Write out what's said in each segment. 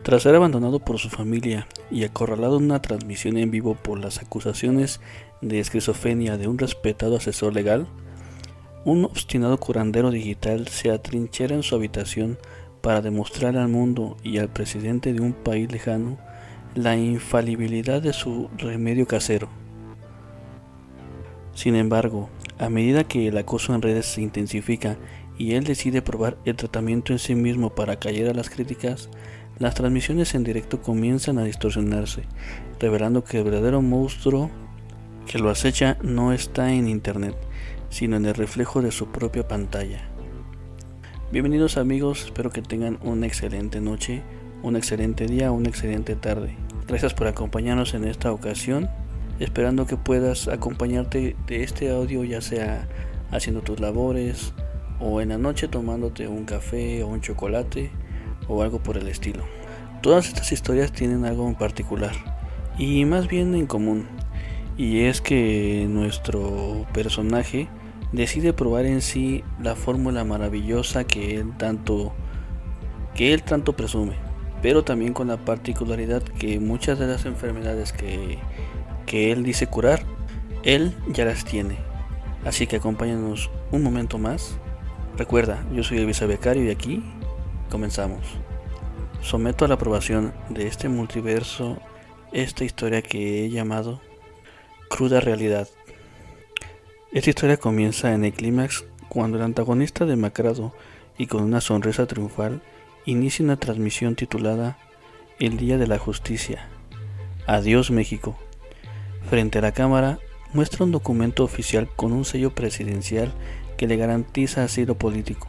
Tras ser abandonado por su familia y acorralado en una transmisión en vivo por las acusaciones de esquizofrenia de un respetado asesor legal, un obstinado curandero digital se atrinchera en su habitación para demostrar al mundo y al presidente de un país lejano la infalibilidad de su remedio casero. Sin embargo, a medida que el acoso en redes se intensifica y él decide probar el tratamiento en sí mismo para callar a las críticas, las transmisiones en directo comienzan a distorsionarse, revelando que el verdadero monstruo que lo acecha no está en internet, sino en el reflejo de su propia pantalla. Bienvenidos amigos, espero que tengan una excelente noche, un excelente día, una excelente tarde. Gracias por acompañarnos en esta ocasión, esperando que puedas acompañarte de este audio ya sea haciendo tus labores o en la noche tomándote un café o un chocolate o algo por el estilo. Todas estas historias tienen algo en particular y más bien en común, y es que nuestro personaje decide probar en sí la fórmula maravillosa que él tanto presume, pero también con la particularidad que muchas de las enfermedades que él dice curar, él ya las tiene. Así que acompáñanos un momento más. Recuerda, yo soy Elvis Becario y aquí comenzamos. Someto a la aprobación de este multiverso esta historia que he llamado Cruda Realidad. Esta historia comienza en el clímax cuando el antagonista demacrado y con una sonrisa triunfal inicia una transmisión titulada El Día de la Justicia. Adiós México. Frente a la cámara muestra un documento oficial con un sello presidencial que le garantiza asilo político,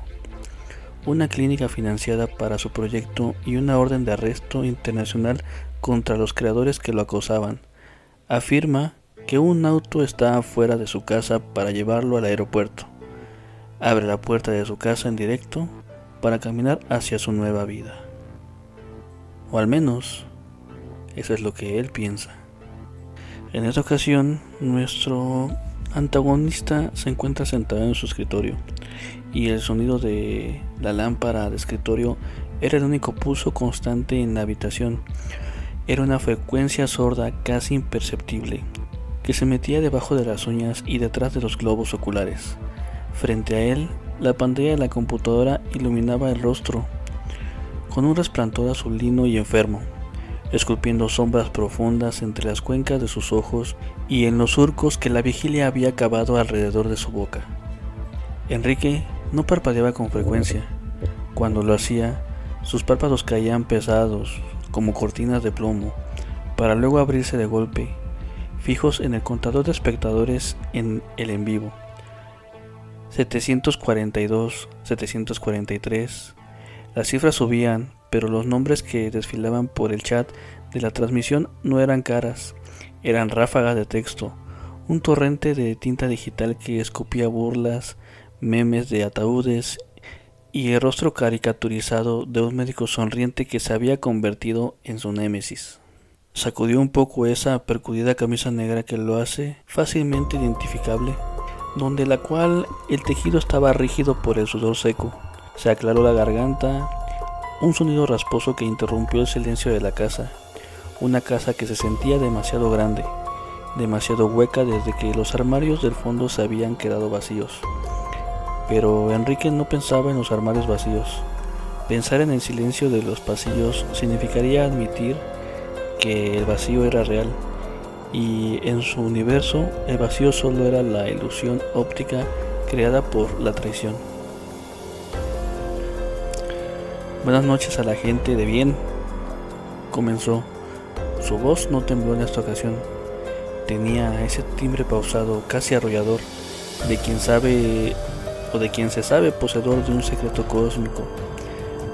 una clínica financiada para su proyecto y una orden de arresto internacional contra los creadores que lo acosaban. Afirma que un auto está afuera de su casa para llevarlo al aeropuerto. Abre la puerta de su casa en directo para caminar hacia su nueva vida. O al menos, eso es lo que él piensa. En esta ocasión, nuestro antagonista se encuentra sentado en su escritorio y el sonido de la lámpara de escritorio era el único pulso constante en la habitación. Era una frecuencia sorda casi imperceptible que se metía debajo de las uñas y detrás de los globos oculares. Frente a él, la pantalla de la computadora iluminaba el rostro con un resplandor azulino y enfermo, esculpiendo sombras profundas entre las cuencas de sus ojos y en los surcos que la vigilia había cavado alrededor de su boca. Enrique no parpadeaba con frecuencia. Cuando lo hacía, sus párpados caían pesados, como cortinas de plomo, para luego abrirse de golpe, fijos en el contador de espectadores en el en vivo. 742, 743. Las cifras subían, pero los nombres que desfilaban por el chat de la transmisión no eran caras, eran ráfagas de texto, un torrente de tinta digital que escupía burlas, memes de ataúdes y el rostro caricaturizado de un médico sonriente que se había convertido en su némesis. Sacudió un poco esa percudida camisa negra que lo hace fácilmente identificable, donde la cual el tejido estaba rígido por el sudor seco. Se aclaró la garganta, un sonido rasposo que interrumpió el silencio de la casa, una casa que se sentía demasiado grande, demasiado hueca desde que los armarios del fondo se habían quedado vacíos. Pero Enrique no pensaba en los armarios vacíos. Pensar en el silencio de los pasillos significaría admitir que el vacío era real, y en su universo el vacío solo era la ilusión óptica creada por la traición. Buenas noches a la gente de bien, comenzó. Su voz no tembló en esta ocasión. Tenía ese timbre pausado, casi arrollador, de quien sabe o de quien se sabe poseedor de un secreto cósmico.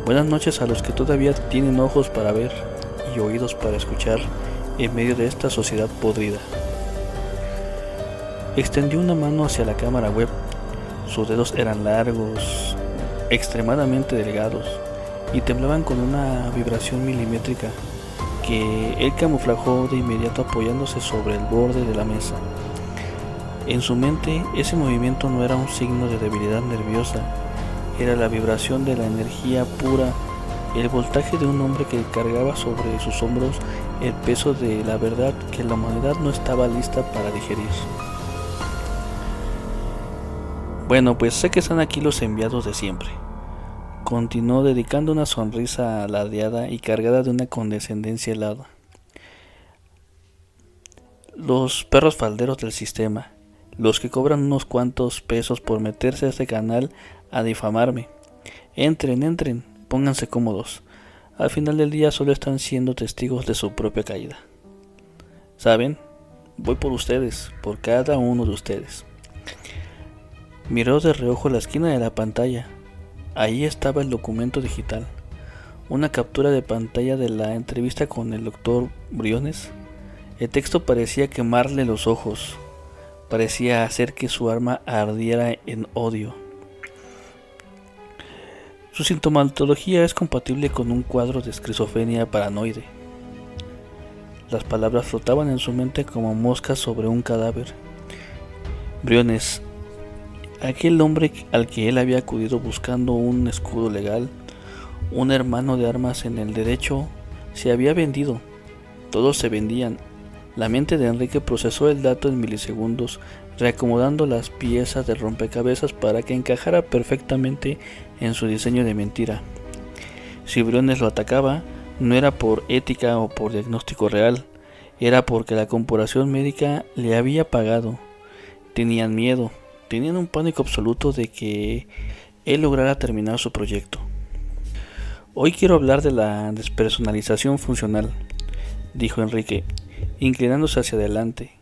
Buenas noches a los que todavía tienen ojos para ver y oídos para escuchar en medio de esta sociedad podrida. Extendió una mano hacia la cámara web. Sus dedos eran largos, extremadamente delgados, y temblaban con una vibración milimétrica que él camuflajó de inmediato apoyándose sobre el borde de la mesa. En su mente, ese movimiento no era un signo de debilidad nerviosa, era la vibración de la energía pura el voltaje de un hombre que cargaba sobre sus hombros el peso de la verdad que la humanidad no estaba lista para digerir. Bueno, pues sé que están aquí los enviados de siempre. Continuó dedicando una sonrisa alardeada y cargada de una condescendencia helada. Los perros falderos del sistema, los que cobran unos cuantos pesos por meterse a este canal a difamarme. Entren, pónganse cómodos. Al final del día solo están siendo testigos de su propia caída. ¿Saben? Voy por ustedes, por cada uno de ustedes. Miró de reojo la esquina de la pantalla. Ahí estaba el documento digital. Una captura de pantalla de la entrevista con el doctor Briones. El texto parecía quemarle los ojos. Parecía hacer que su alma ardiera en odio. Su sintomatología es compatible con un cuadro de esquizofrenia paranoide. Las palabras flotaban en su mente como moscas sobre un cadáver. Briones, aquel hombre al que él había acudido buscando un escudo legal, un hermano de armas en el derecho, se había vendido. Todos se vendían. La mente de Enrique procesó el dato en milisegundos, reacomodando las piezas del rompecabezas para que encajara perfectamente en su diseño de mentira. Si Briones lo atacaba, no era por ética o por diagnóstico real, era porque la corporación médica le había pagado. Tenían miedo, tenían un pánico absoluto de que él lograra terminar su proyecto. Hoy quiero hablar de la despersonalización funcional, dijo Enrique, inclinándose hacia adelante.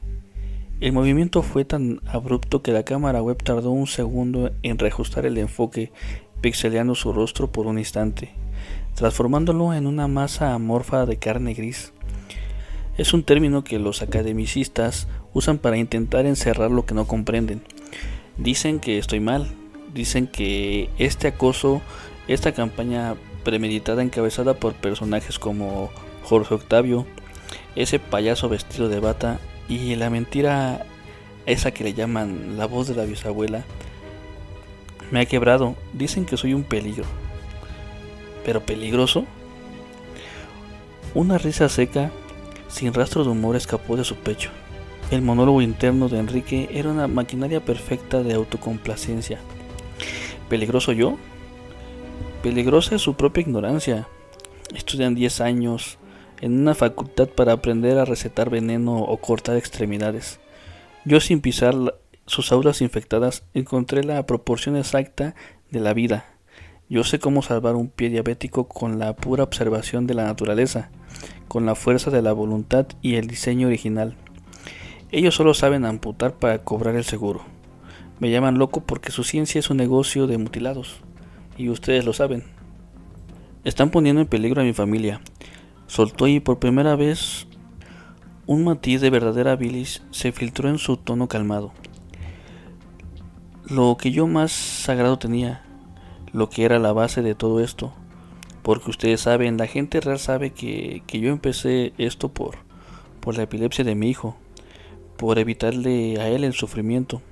El movimiento fue tan abrupto que la cámara web tardó un segundo en reajustar el enfoque, pixeleando su rostro por un instante, transformándolo en una masa amorfa de carne gris. Es un término que los academicistas usan para intentar encerrar lo que no comprenden. Dicen que estoy mal, dicen que este acoso, esta campaña premeditada encabezada por personajes como Jorge Octavio, ese payaso vestido de bata y la mentira esa que le llaman la voz de la bisabuela, me ha quebrado. Dicen que soy un peligro. ¿Pero peligroso? Una risa seca, sin rastro de humor, escapó de su pecho. El monólogo interno de Enrique era una maquinaria perfecta de autocomplacencia. ¿Peligroso yo? Peligrosa es su propia ignorancia. Estudian 10 años en una facultad para aprender a recetar veneno o cortar extremidades. Yo, sin pisar sus aulas infectadas, encontré la proporción exacta de la vida. Yo sé cómo salvar un pie diabético con la pura observación de la naturaleza, con la fuerza de la voluntad y el diseño original. Ellos solo saben amputar para cobrar el seguro. Me llaman loco porque su ciencia es un negocio de mutilados, y ustedes lo saben. Están poniendo en peligro a mi familia. Soltó y por primera vez un matiz de verdadera bilis se filtró en su tono calmado. Lo que yo más sagrado tenía, lo que era la base de todo esto, porque ustedes saben, la gente real sabe que yo empecé esto por la epilepsia de mi hijo, por evitarle a él el sufrimiento,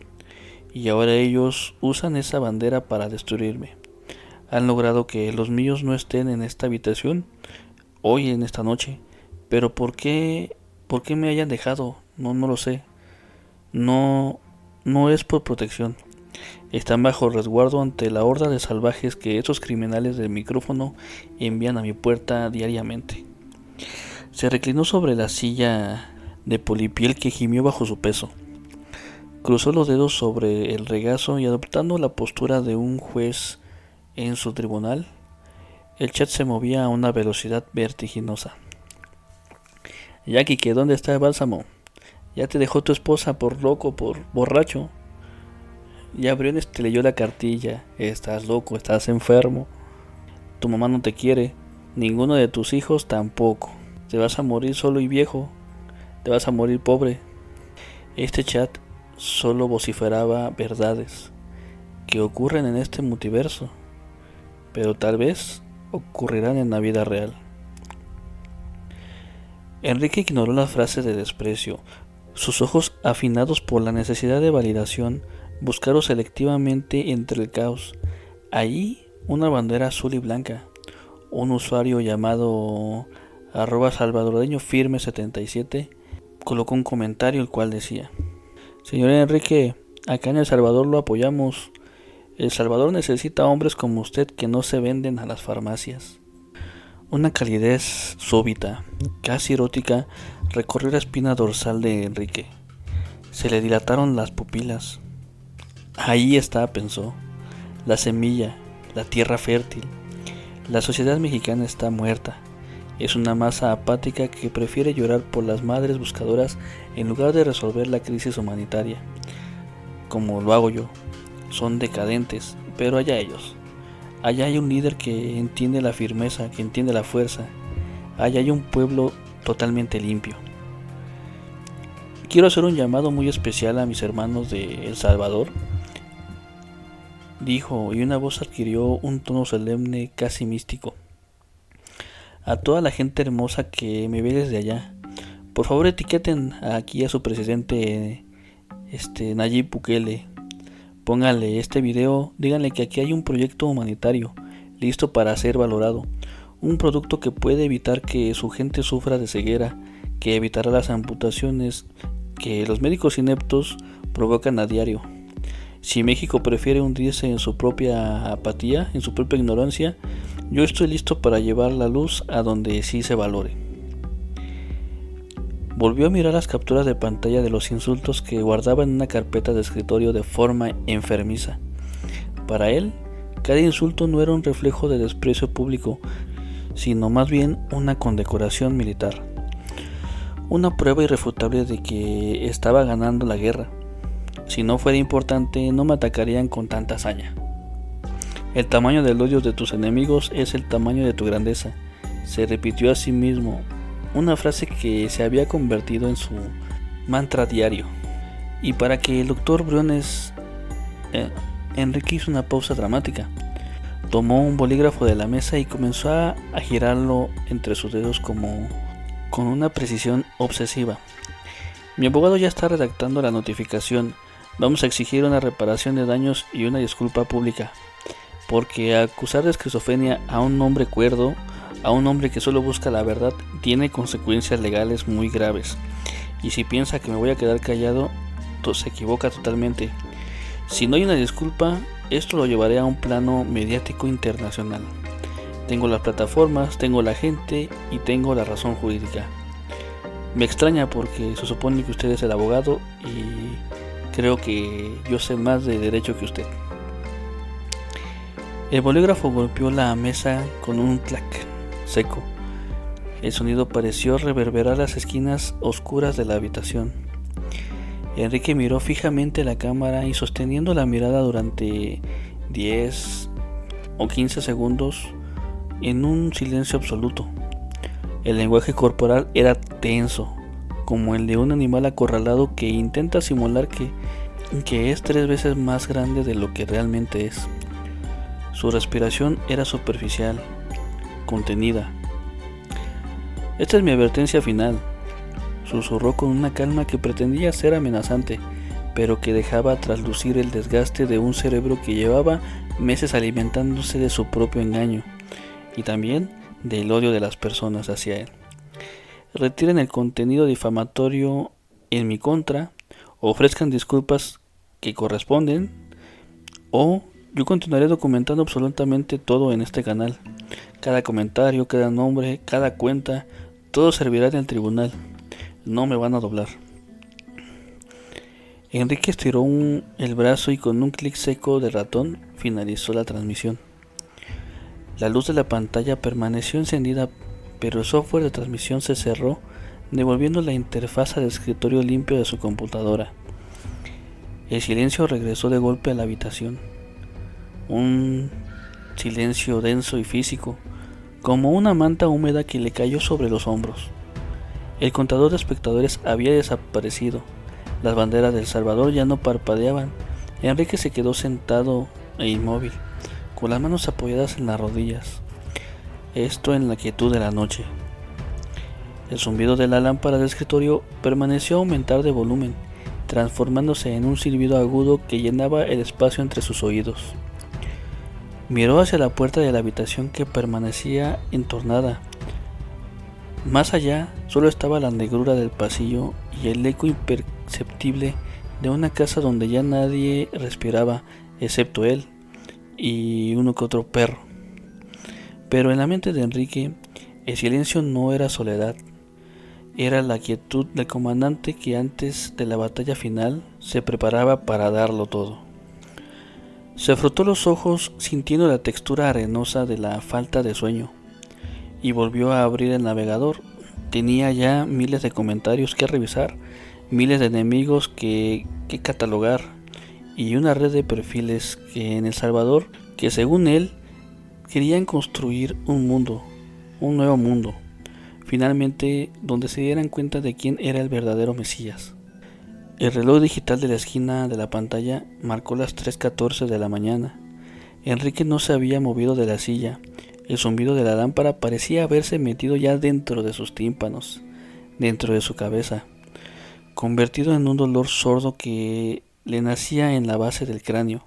y ahora ellos usan esa bandera para destruirme. Han logrado que los míos no estén en esta habitación hoy, en esta noche, pero ¿por qué me hayan dejado? No lo sé. No es por protección. Están bajo resguardo ante la horda de salvajes que esos criminales del micrófono envían a mi puerta diariamente. Se reclinó sobre la silla de polipiel que gimió bajo su peso. Cruzó los dedos sobre el regazo y, adoptando la postura de un juez en su tribunal, el chat se movía a una velocidad vertiginosa. Jackie, ¿dónde está el bálsamo? Ya te dejó tu esposa por loco, por borracho. Ya Briones te leyó la cartilla. Estás loco, estás enfermo. Tu mamá no te quiere. Ninguno de tus hijos tampoco. Te vas a morir solo y viejo. Te vas a morir pobre. Este chat solo vociferaba verdades que ocurren en este multiverso, pero tal vez ocurrirán en la vida real. Enrique ignoró las frases de desprecio. Sus ojos, afinados por la necesidad de validación, buscaron selectivamente entre el caos. Allí una bandera azul y blanca, un usuario llamado @salvadoreñofirme77 colocó un comentario el cual decía: Señor Enrique, acá en El Salvador lo apoyamos. El Salvador necesita hombres como usted que no se venden a las farmacias. Una calidez súbita, casi erótica, recorrió la espina dorsal de Enrique. Se le dilataron las pupilas. Ahí está, pensó, la semilla, la tierra fértil. La sociedad mexicana está muerta. Es una masa apática que prefiere llorar por las madres buscadoras en lugar de resolver la crisis humanitaria. Como lo hago yo. Son decadentes, pero allá ellos. Allá hay un líder que entiende la firmeza, que entiende la fuerza. Allá hay un pueblo totalmente limpio. Quiero hacer un llamado muy especial a mis hermanos de El Salvador, dijo, y una voz adquirió un tono solemne, casi místico. A toda la gente hermosa que me ve desde allá, por favor etiqueten aquí a su presidente Nayib Bukele. Pónganle este video, díganle que aquí hay un proyecto humanitario listo para ser valorado, un producto que puede evitar que su gente sufra de ceguera, que evitará las amputaciones que los médicos ineptos provocan a diario. Si México prefiere hundirse en su propia apatía, en su propia ignorancia, yo estoy listo para llevar la luz a donde sí se valore. Volvió a mirar las capturas de pantalla de los insultos que guardaba en una carpeta de escritorio de forma enfermiza. Para él, cada insulto no era un reflejo de desprecio público, sino más bien una condecoración militar. Una prueba irrefutable de que estaba ganando la guerra. Si no fuera importante, no me atacarían con tanta hazaña. El tamaño del odio de tus enemigos es el tamaño de tu grandeza, se repitió a sí mismo, una frase que se había convertido en su mantra diario. Y para que el doctor Briones, Enrique hizo una pausa dramática. Tomó un bolígrafo de la mesa y comenzó a girarlo entre sus dedos con una precisión obsesiva. Mi abogado ya está redactando la notificación. Vamos a exigir una reparación de daños y una disculpa pública, porque acusar de esquizofrenia a un hombre cuerdo, a un hombre que solo busca la verdad, tiene consecuencias legales muy graves. Y si piensa que me voy a quedar callado, se equivoca totalmente. Si no hay una disculpa, esto lo llevaré a un plano mediático internacional. Tengo las plataformas, tengo la gente y tengo la razón jurídica. Me extraña porque se supone que usted es el abogado y creo que yo sé más de derecho que usted. El bolígrafo golpeó la mesa con un clac seco. El sonido pareció reverberar las esquinas oscuras de la habitación. Enrique miró fijamente la cámara y sosteniendo la mirada durante 10 o 15 segundos en un silencio absoluto. El lenguaje corporal era tenso, como el de un animal acorralado que intenta simular que es 3 veces más grande de lo que realmente es. Su respiración era superficial, contenida. Esta es mi advertencia final, susurró con una calma que pretendía ser amenazante, pero que dejaba traslucir el desgaste de un cerebro que llevaba meses alimentándose de su propio engaño y también del odio de las personas hacia él. Retiren el contenido difamatorio en mi contra, ofrezcan disculpas que corresponden, o yo continuaré documentando absolutamente todo en este canal. Cada comentario, cada nombre, cada cuenta, todo servirá en el tribunal. No me van a doblar. Enrique estiró el brazo y con un clic seco de ratón finalizó la transmisión. La luz de la pantalla permaneció encendida, pero el software de transmisión se cerró, devolviendo la interfaz al escritorio limpio de su computadora. El silencio regresó de golpe a la habitación. Un silencio denso y físico, como una manta húmeda que le cayó sobre los hombros. El contador de espectadores había desaparecido. Las banderas de El Salvador ya no parpadeaban. Enrique se quedó sentado e inmóvil, con las manos apoyadas en las rodillas. Esto en la quietud de la noche. El zumbido de la lámpara del escritorio permaneció a aumentar de volumen, transformándose en un silbido agudo que llenaba el espacio entre sus oídos. Miró hacia la puerta de la habitación que permanecía entornada. Más allá solo estaba la negrura del pasillo y el eco imperceptible de una casa donde ya nadie respiraba, excepto él y uno que otro perro. Pero en la mente de Enrique, el silencio no era soledad, era la quietud del comandante que antes de la batalla final se preparaba para darlo todo. Se frotó los ojos sintiendo la textura arenosa de la falta de sueño y volvió a abrir el navegador. Tenía ya miles de comentarios que revisar, miles de enemigos que catalogar y una red de perfiles que en El Salvador, que según él, querían construir un mundo, un nuevo mundo, finalmente donde se dieran cuenta de quién era el verdadero Mesías. El reloj digital de la esquina de la pantalla marcó las 3:14 de la mañana. Enrique no se había movido de la silla. El zumbido de la lámpara parecía haberse metido ya dentro de sus tímpanos, dentro de su cabeza, convertido en un dolor sordo que le nacía en la base del cráneo.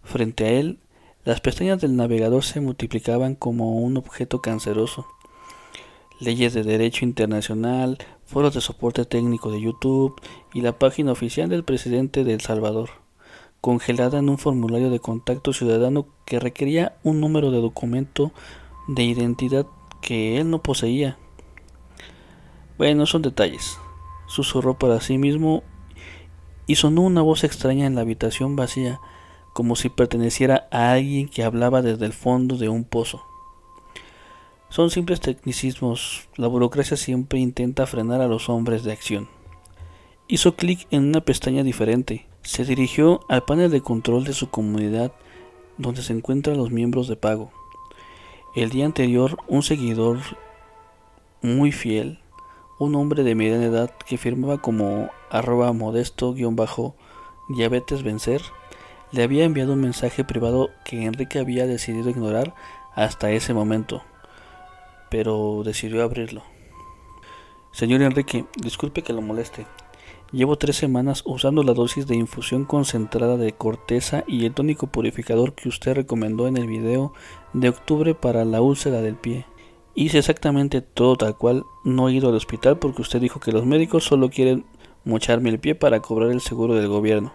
Frente a él, las pestañas del navegador se multiplicaban como un objeto canceroso. Leyes de derecho internacional, foros de soporte técnico de YouTube y la página oficial del presidente de El Salvador, congelada en un formulario de contacto ciudadano que requería un número de documento de identidad que él no poseía. Bueno, son detalles, susurró para sí mismo y sonó una voz extraña en la habitación vacía, como si perteneciera a alguien que hablaba desde el fondo de un pozo. Son simples tecnicismos, la burocracia siempre intenta frenar a los hombres de acción. Hizo clic en una pestaña diferente, se dirigió al panel de control de su comunidad donde se encuentran los miembros de pago. El día anterior, un seguidor muy fiel, un hombre de mediana edad que firmaba como @modesto_diabetesvencer, le había enviado un mensaje privado que Enrique había decidido ignorar hasta ese momento, pero decidió abrirlo. Señor Enrique, disculpe que lo moleste. Llevo 3 semanas usando la dosis de infusión concentrada de corteza y el tónico purificador que usted recomendó en el video de octubre para la úlcera del pie. Hice exactamente todo tal cual, no he ido al hospital porque usted dijo que los médicos solo quieren mocharme el pie para cobrar el seguro del gobierno.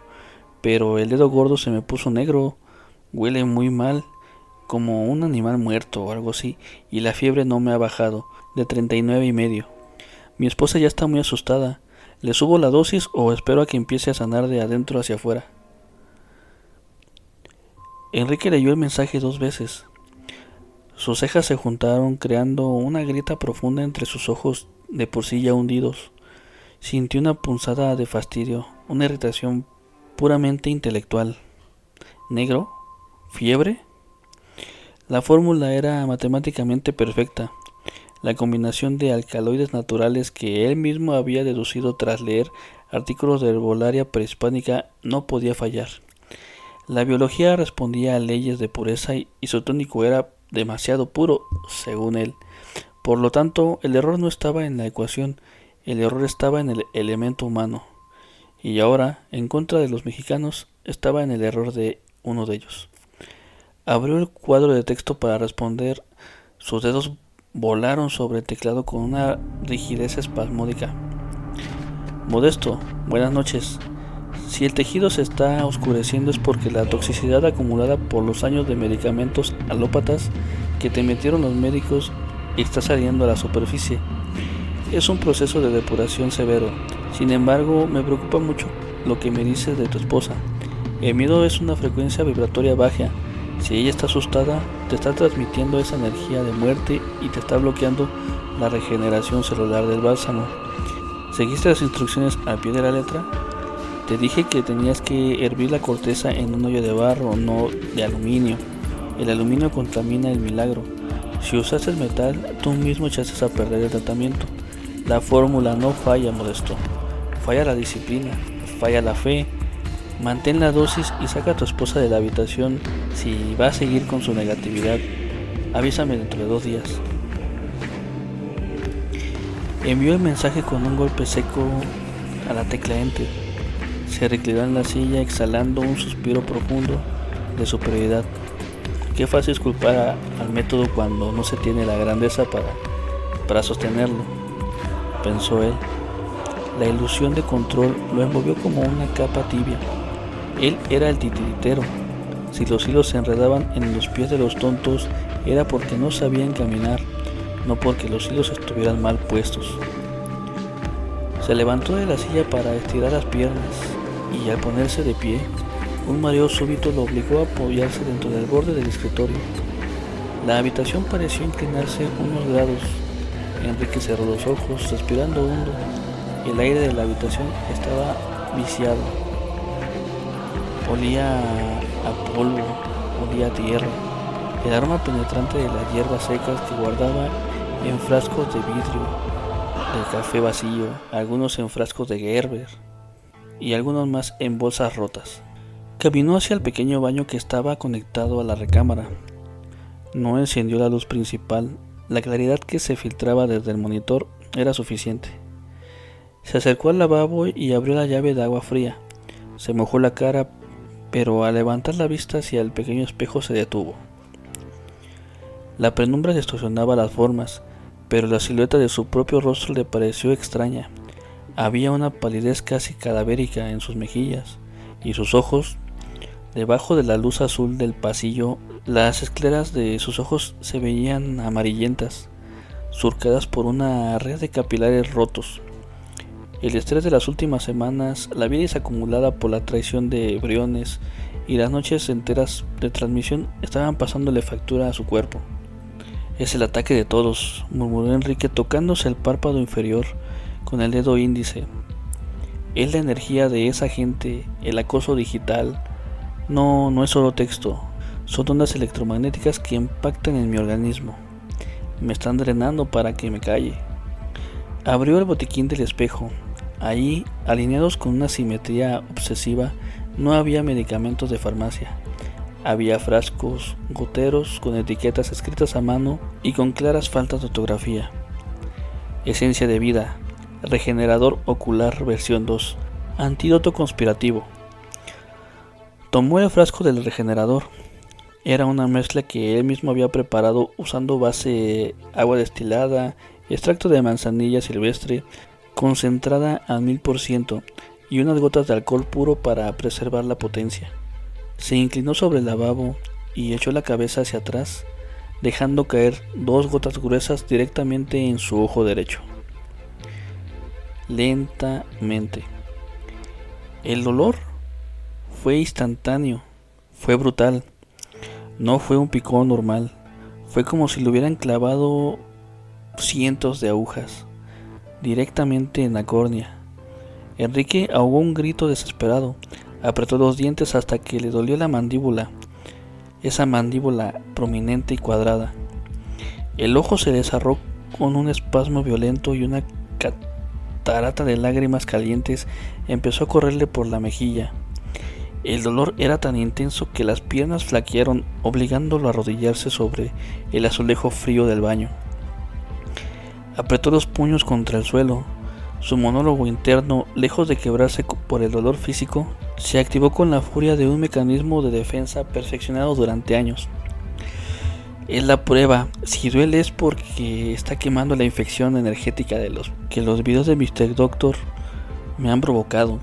Pero el dedo gordo se me puso negro, huele muy mal, como un animal muerto o algo así, y la fiebre no me ha bajado, de 39,5. Mi esposa ya está muy asustada. ¿Le subo la dosis o espero a que empiece a sanar de adentro hacia afuera? Enrique leyó el mensaje 2 veces. Sus cejas se juntaron creando una grieta profunda entre sus ojos de por sí ya hundidos. Sintió una punzada de fastidio, una irritación puramente intelectual. ¿Negro? ¿Fiebre? La fórmula era matemáticamente perfecta. La combinación de alcaloides naturales que él mismo había deducido tras leer artículos de herbolaria prehispánica no podía fallar. La biología respondía a leyes de pureza y su tónico era demasiado puro, según él. Por lo tanto, el error no estaba en la ecuación, el error estaba en el elemento humano. Y ahora, en contra de los mexicanos, estaba en el error de uno de ellos. Abrió el cuadro de texto para responder. Sus dedos volaron sobre el teclado con una rigidez espasmódica. Modesto, buenas noches. Si el tejido se está oscureciendo es porque la toxicidad acumulada por los años de medicamentos alópatas que te metieron los médicos está saliendo a la superficie. Es un proceso de depuración severo. Sin embargo, me preocupa mucho lo que me dices de tu esposa. El miedo es una frecuencia vibratoria baja. Si ella está asustada, te está transmitiendo esa energía de muerte y te está bloqueando la regeneración celular del bálsamo. ¿Seguiste las instrucciones al pie de la letra? Te dije que tenías que hervir la corteza en un hoyo de barro, no de aluminio. El aluminio contamina el milagro. Si usaste metal, tú mismo echaste a perder el tratamiento. La fórmula no falla, Modesto. Falla la disciplina, falla la fe. Mantén la dosis y saca a tu esposa de la habitación. Si va a seguir con su negatividad, avísame dentro de 2 días. Envió el mensaje con un golpe seco a la tecla Enter. Se reclinó en la silla exhalando un suspiro profundo de superioridad. Ok, Qué fácil es culpar al método cuando no se tiene la grandeza para sostenerlo, pensó él. La ilusión de control lo envolvió como una capa tibia. Él era el titiritero. Si los hilos se enredaban en los pies de los tontos, era porque no sabían caminar, no porque los hilos estuvieran mal puestos. Se levantó de la silla para estirar las piernas, y al ponerse de pie, un mareo súbito lo obligó a apoyarse dentro del borde del escritorio. La habitación pareció inclinarse unos grados. Enrique cerró los ojos, respirando hondo. El aire de la habitación estaba viciado. Olía a polvo, olía a tierra. El aroma penetrante de las hierbas secas que guardaba en frascos de vidrio, del café vacío, algunos en frascos de Gerber y algunos más en bolsas rotas. Caminó hacia el pequeño baño que estaba conectado a la recámara. No encendió la luz principal. La claridad que se filtraba desde el monitor era suficiente. Se acercó al lavabo y abrió la llave de agua fría. Se mojó la cara, pero al levantar la vista hacia el pequeño espejo se detuvo. La penumbra distorsionaba las formas, pero la silueta de su propio rostro le pareció extraña. Había una palidez casi cadavérica en sus mejillas, y sus ojos, debajo de la luz azul del pasillo, las escleras de sus ojos se veían amarillentas, surcadas por una red de capilares rotos. El estrés de las últimas semanas, la vida acumulada por la traición de Briones y las noches enteras de transmisión estaban pasándole factura a su cuerpo. Es el ataque de todos, murmuró Enrique tocándose el párpado inferior con el dedo índice. Es la energía de esa gente, el acoso digital. No es solo texto, son ondas electromagnéticas que impactan en mi organismo. Me están drenando para que me calle. Abrió el botiquín del espejo. Allí, alineados con una simetría obsesiva, no había medicamentos de farmacia. Había frascos, goteros con etiquetas escritas a mano y con claras faltas de ortografía. Esencia de vida, regenerador ocular versión 2, antídoto conspirativo. Tomó el frasco del regenerador. Era una mezcla que él mismo había preparado usando base agua destilada, extracto de manzanilla silvestre, concentrada al 1000% y unas gotas de alcohol puro para preservar la potencia. Se inclinó sobre el lavabo y echó la cabeza hacia atrás, dejando caer 2 gotas gruesas directamente en su ojo derecho. Lentamente. El dolor fue instantáneo, fue brutal. No fue un picón normal, fue como si le hubieran clavado cientos de agujas, directamente en la córnea. Enrique ahogó un grito desesperado, apretó los dientes hasta que le dolió la mandíbula, esa mandíbula prominente y cuadrada. El ojo se le cerró con un espasmo violento y una catarata de lágrimas calientes empezó a correrle por la mejilla. El dolor era tan intenso que las piernas flaquearon, obligándolo a arrodillarse sobre el azulejo frío del baño. Apretó los puños contra el suelo. Su monólogo interno, lejos de quebrarse por el dolor físico, se activó con la furia de un mecanismo de defensa perfeccionado durante años. Es la prueba. Si duele es porque está quemando la infección energética que los videos de Mr. Doctor me han provocado.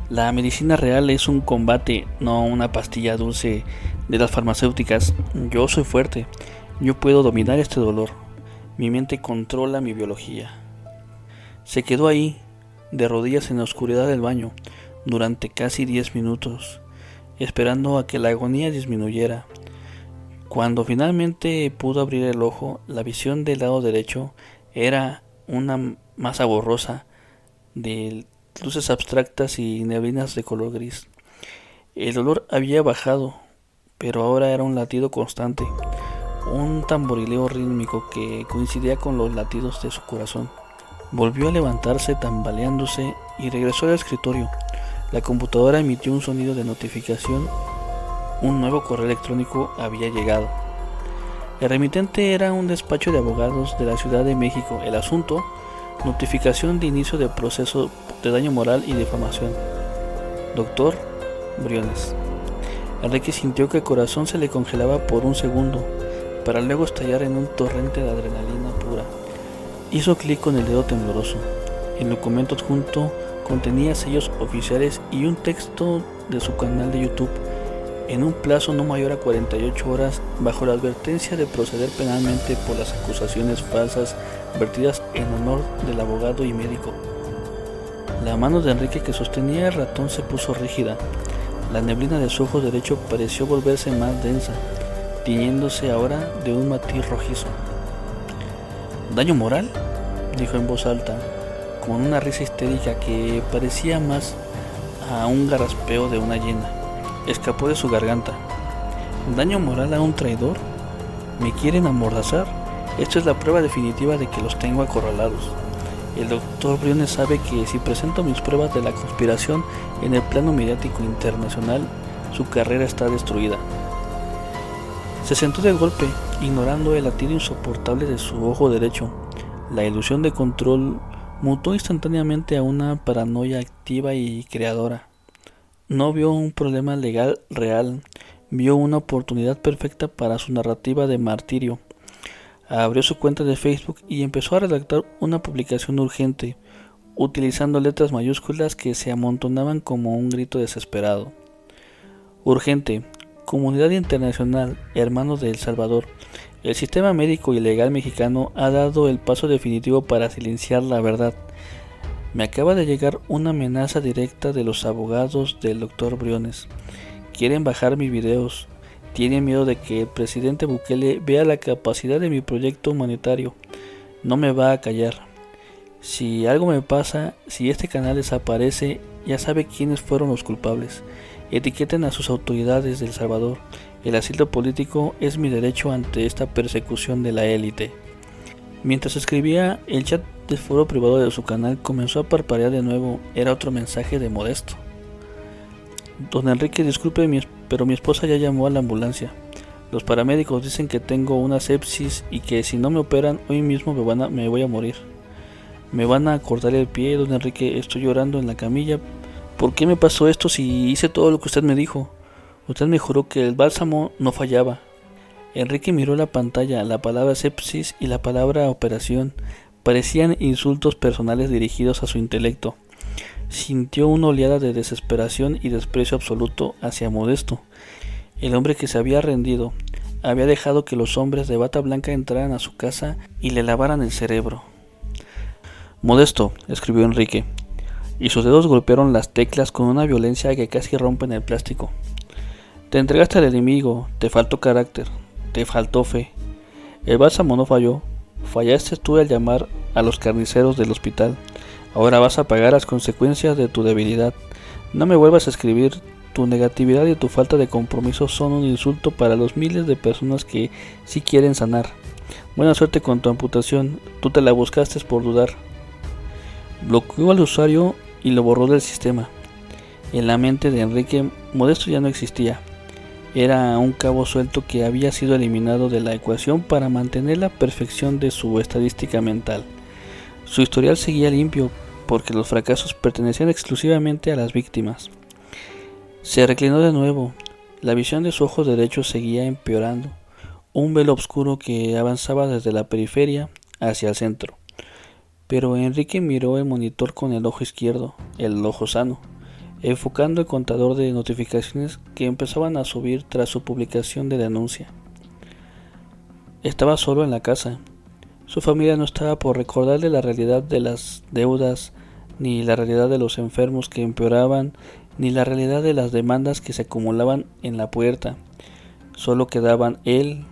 La medicina real es un combate, no una pastilla dulce de las farmacéuticas. Yo soy fuerte, yo puedo dominar este dolor. Mi mente controla mi biología. Se quedó ahí, de rodillas en la oscuridad del baño, durante casi 10 minutos, esperando a que la agonía disminuyera. Cuando finalmente pudo abrir el ojo, la visión del lado derecho era una masa borrosa de luces abstractas y neblinas de color gris. El dolor había bajado, pero ahora era un latido constante, un tamborileo rítmico que coincidía con los latidos de su corazón. Volvió a levantarse tambaleándose y regresó al escritorio. La computadora emitió un sonido de notificación. Un nuevo correo electrónico había llegado. El remitente era un despacho de abogados de la Ciudad de México. El asunto: notificación de inicio de proceso de daño moral y difamación. Doctor Briones. Enrique sintió que el corazón se le congelaba por un segundo, para luego estallar en un torrente de adrenalina pura. Hizo clic con el dedo tembloroso. El documento adjunto contenía sellos oficiales y un texto de su canal de YouTube, en un plazo no mayor a 48 horas, bajo la advertencia de proceder penalmente por las acusaciones falsas vertidas en honor del abogado y médico. La mano de Enrique que sostenía el ratón se puso rígida. La neblina de su ojo derecho pareció volverse más densa, tiñéndose ahora de un matiz rojizo. ¿Daño moral?, dijo en voz alta, con una risa histérica que parecía más a un garraspeo de una hiena. Escapó de su garganta. ¿Daño moral a un traidor? ¿Me quieren amordazar? Esto es la prueba definitiva de que los tengo acorralados. El doctor Briones sabe que si presento mis pruebas de la conspiración en el plano mediático internacional, su carrera está destruida. Se sentó de golpe, ignorando el latido insoportable de su ojo derecho. La ilusión de control mutó instantáneamente a una paranoia activa y creadora. No vio un problema legal real, vio una oportunidad perfecta para su narrativa de martirio. Abrió su cuenta de Facebook y empezó a redactar una publicación urgente, utilizando letras mayúsculas que se amontonaban como un grito desesperado. Urgente, comunidad internacional, hermanos de El Salvador. El sistema médico y legal mexicano ha dado el paso definitivo para silenciar la verdad. Me acaba de llegar una amenaza directa de los abogados del Dr. Briones. Quieren bajar mis videos. Tienen miedo de que el presidente Bukele vea la capacidad de mi proyecto humanitario. No me va a callar. Si algo me pasa, si este canal desaparece, ya sabe quiénes fueron los culpables. Etiqueten a sus autoridades de El Salvador. El asilo político es mi derecho ante esta persecución de la élite. Mientras escribía, el chat del foro privado de su canal comenzó a parpadear de nuevo. Era otro mensaje de Modesto. Don Enrique, disculpe, pero mi esposa ya llamó a la ambulancia. Los paramédicos dicen que tengo una sepsis y que si no me operan hoy mismo me voy a morir. Me van a cortar el pie, don Enrique, estoy llorando en la camilla. ¿Por qué me pasó esto si hice todo lo que usted me dijo? Usted me juró que el bálsamo no fallaba. Enrique miró la pantalla. La palabra sepsis y la palabra operación parecían insultos personales dirigidos a su intelecto. Sintió una oleada de desesperación y desprecio absoluto hacia Modesto, el hombre que se había rendido. Había dejado que los hombres de bata blanca entraran a su casa y le lavaran el cerebro. Modesto, escribió Enrique, y sus dedos golpearon las teclas con una violencia que casi rompen el plástico. Te entregaste al enemigo, te faltó carácter, te faltó fe. El bálsamo no falló, fallaste tú al llamar a los carniceros del hospital. Ahora vas a pagar las consecuencias de tu debilidad. No me vuelvas a escribir. Tu negatividad y tu falta de compromiso son un insulto para los miles de personas que sí quieren sanar. Buena suerte con tu amputación. Tú te la buscaste por dudar. Bloqueó al usuario y lo borró del sistema. En la mente de Enrique, Modesto ya no existía. Era un cabo suelto que había sido eliminado de la ecuación para mantener la perfección de su estadística mental. Su historial seguía limpio porque los fracasos pertenecían exclusivamente a las víctimas. Se reclinó de nuevo. La visión de su ojo derecho seguía empeorando. Un velo oscuro que avanzaba desde la periferia hacia el centro. Pero Enrique miró el monitor con el ojo izquierdo, el ojo sano, enfocando el contador de notificaciones que empezaban a subir tras su publicación de denuncia. Estaba solo en la casa. Su familia no estaba por recordarle la realidad de las deudas, ni la realidad de los enfermos que empeoraban, ni la realidad de las demandas que se acumulaban en la puerta. Solo quedaban él,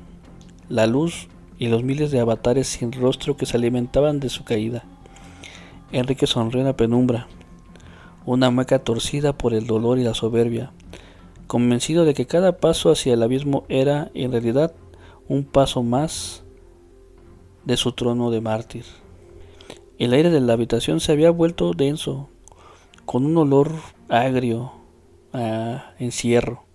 la luz y los miles de avatares sin rostro que se alimentaban de su caída. Enrique sonrió en la penumbra, una mueca torcida por el dolor y la soberbia, convencido de que cada paso hacia el abismo era, en realidad, un paso más de su trono de mártir. El aire de la habitación se había vuelto denso, con un olor agrio a encierro,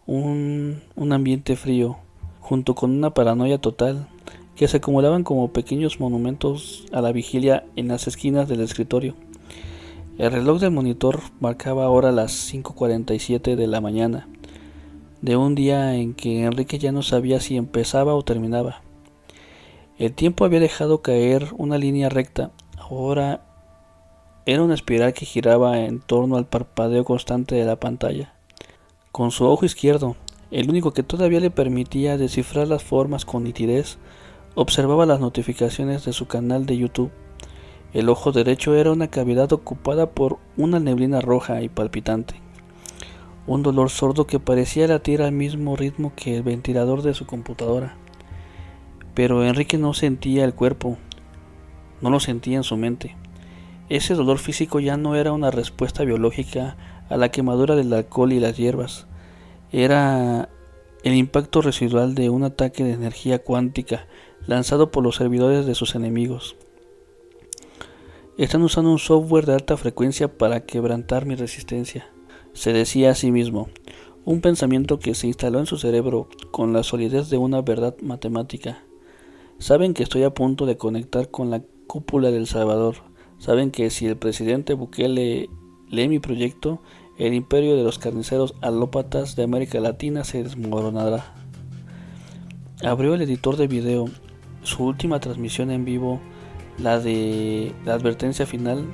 un ambiente frío, junto con una paranoia total, que se acumulaban como pequeños monumentos a la vigilia en las esquinas del escritorio. El reloj del monitor marcaba ahora las 5:47 de la mañana, de un día en que Enrique ya no sabía si empezaba o terminaba. El tiempo había dejado caer una línea recta, ahora era una espiral que giraba en torno al parpadeo constante de la pantalla. Con su ojo izquierdo, el único que todavía le permitía descifrar las formas con nitidez, observaba las notificaciones de su canal de YouTube. El ojo derecho era una cavidad ocupada por una neblina roja y palpitante. Un dolor sordo que parecía latir al mismo ritmo que el ventilador de su computadora. Pero Enrique no sentía el cuerpo, no lo sentía en su mente. Ese dolor físico ya no era una respuesta biológica a la quemadura del alcohol y las hierbas. Era el impacto residual de un ataque de energía cuántica lanzado por los servidores de sus enemigos. Están usando un software de alta frecuencia para quebrantar mi resistencia, se decía a sí mismo, un pensamiento que se instaló en su cerebro con la solidez de una verdad matemática. Saben que estoy a punto de conectar con la cúpula del Salvador. Saben que si el presidente Bukele lee mi proyecto, el imperio de los carniceros alópatas de América Latina se desmoronará. Abrió el editor de video. Su última transmisión en vivo, la de la advertencia final,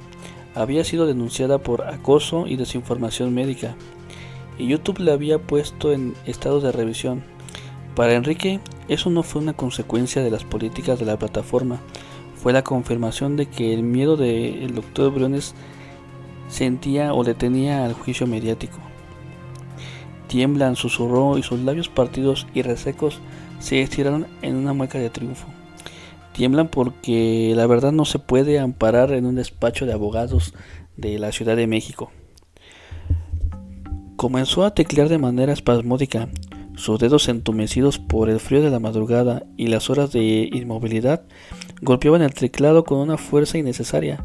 había sido denunciada por acoso y desinformación médica, y YouTube la había puesto en estado de revisión. Para Enrique, eso no fue una consecuencia de las políticas de la plataforma, fue la confirmación de que el miedo del Dr. Briones sentía o le tenía al juicio mediático. Tiemblan, susurró, y sus labios partidos y resecos se estiraron en una mueca de triunfo. Tiemblan porque la verdad no se puede amparar en un despacho de abogados de la Ciudad de México. Comenzó a teclear de manera espasmódica. Sus dedos entumecidos por el frío de la madrugada y las horas de inmovilidad golpeaban el teclado con una fuerza innecesaria.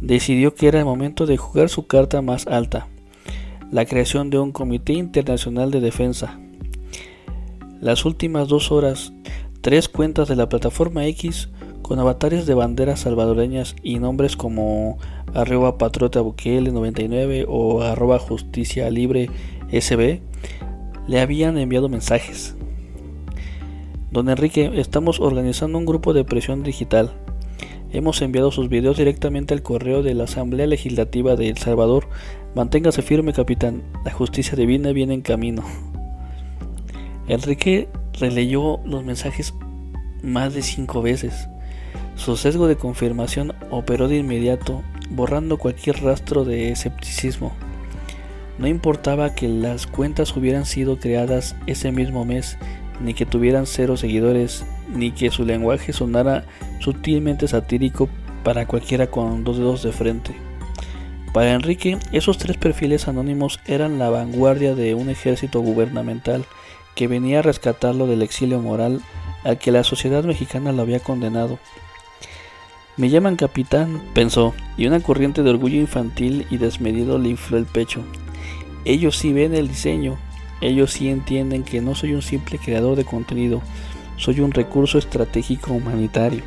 Decidió que era el momento de jugar su carta más alta, la creación de un Comité Internacional de Defensa. Las últimas 2 horas, 3 cuentas de la plataforma X con avatares de banderas salvadoreñas y nombres como @patriotabukele99 o @justicialibre_sb le habían enviado mensajes. Don Enrique, estamos organizando un grupo de presión digital. Hemos enviado sus videos directamente al correo de la Asamblea Legislativa de El Salvador. Manténgase firme, capitán. La justicia divina viene en camino. Enrique releyó los mensajes más de 5 veces. Su sesgo de confirmación operó de inmediato, borrando cualquier rastro de escepticismo. No importaba que las cuentas hubieran sido creadas ese mismo mes, ni que tuvieran 0 seguidores, ni que su lenguaje sonara sutilmente satírico para cualquiera con 2 dedos de frente. Para Enrique, esos 3 perfiles anónimos eran la vanguardia de un ejército gubernamental que venía a rescatarlo del exilio moral al que la sociedad mexicana lo había condenado. Me llaman capitán, pensó, y una corriente de orgullo infantil y desmedido le infló el pecho. Ellos sí ven el diseño, ellos sí entienden que no soy un simple creador de contenido, soy un recurso estratégico humanitario.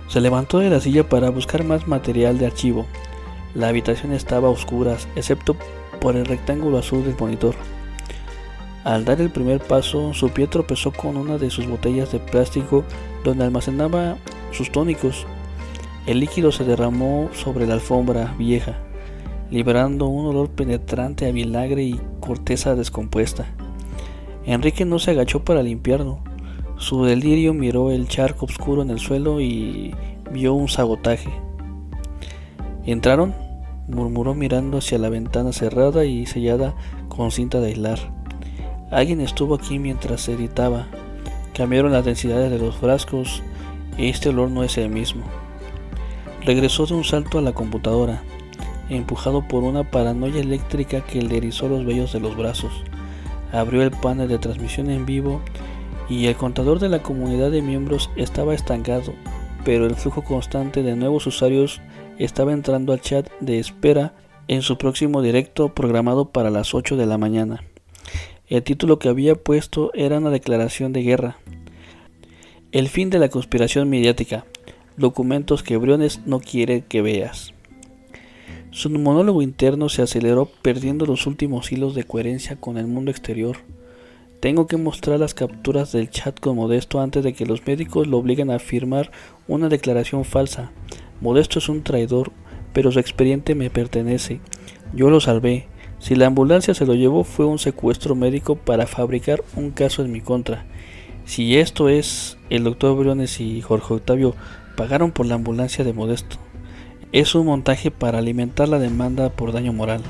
Se levantó de la silla para buscar más material de archivo. La habitación estaba a oscuras, excepto por el rectángulo azul del monitor. Al dar el primer paso, su pie tropezó con una de sus botellas de plástico donde almacenaba sus tónicos. El líquido se derramó sobre la alfombra vieja, liberando un olor penetrante a vinagre y corteza descompuesta. Enrique no se agachó para limpiarlo. Su delirio miró el charco oscuro en el suelo y vio un sabotaje. ¿Entraron?, murmuró mirando hacia la ventana cerrada y sellada con cinta de aislar. Alguien estuvo aquí mientras se editaba. Cambiaron las densidades de los frascos. Este olor no es el mismo. Regresó de un salto a la computadora, empujado por una paranoia eléctrica que le erizó los vellos de los brazos. Abrió el panel de transmisión en vivo y el contador de la comunidad de miembros estaba estancado, pero el flujo constante de nuevos usuarios estaba entrando al chat de espera en su próximo directo programado para las 8 de la mañana. El título que había puesto era una declaración de guerra. El fin de la conspiración mediática. Documentos que Briones no quiere que veas. Su monólogo interno se aceleró, perdiendo los últimos hilos de coherencia con el mundo exterior. Tengo que mostrar las capturas del chat con Modesto antes de que los médicos lo obliguen a firmar una declaración falsa. Modesto es un traidor, pero su expediente me pertenece. Yo lo salvé. Si la ambulancia se lo llevó, fue un secuestro médico para fabricar un caso en mi contra. Si esto es, el doctor Briones y Jorge Octavio pagaron por la ambulancia de Modesto. Es un montaje para alimentar la demanda por daño moral.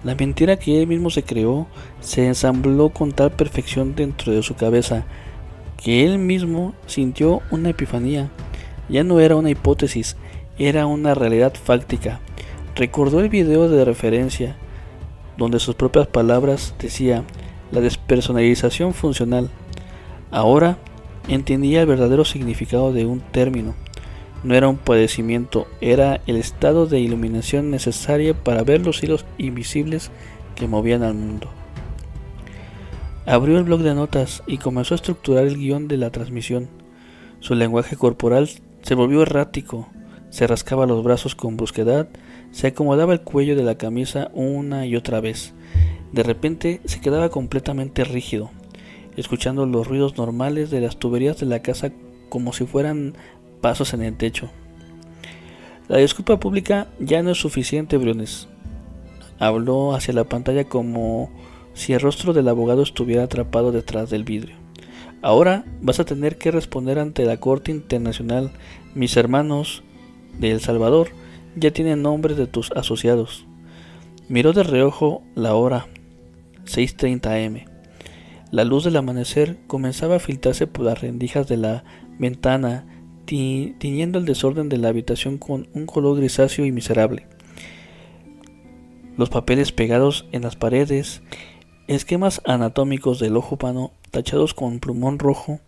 La mentira que él mismo se creó se ensambló con tal perfección dentro de su cabeza que él mismo sintió una epifanía. Ya no era una hipótesis, era una realidad fáctica. Recordó el video de referencia, donde sus propias palabras decía la despersonalización funcional. Ahora entendía el verdadero significado de un término. No era un padecimiento, era el estado de iluminación necesaria para ver los hilos invisibles que movían al mundo. Abrió el bloc de notas y comenzó a estructurar el guión de la transmisión. Su lenguaje corporal se volvió errático, se rascaba los brazos con brusquedad, se acomodaba el cuello de la camisa una y otra vez. De repente se quedaba completamente rígido, escuchando los ruidos normales de las tuberías de la casa como si fueran pasos en el techo. La disculpa pública ya no es suficiente, Briones. Habló hacia la pantalla como si el rostro del abogado estuviera atrapado detrás del vidrio. Ahora vas a tener que responder ante la Corte Internacional. Mis hermanos de El Salvador ya tienen nombres de tus asociados. Miró de reojo la hora, 6:30 am. La luz del amanecer comenzaba a filtrarse por las rendijas de la ventana, tiñendo el desorden de la habitación con un color grisáceo y miserable. Los papeles pegados en las paredes, esquemas anatómicos del ojo humano tachados con plumón rojo,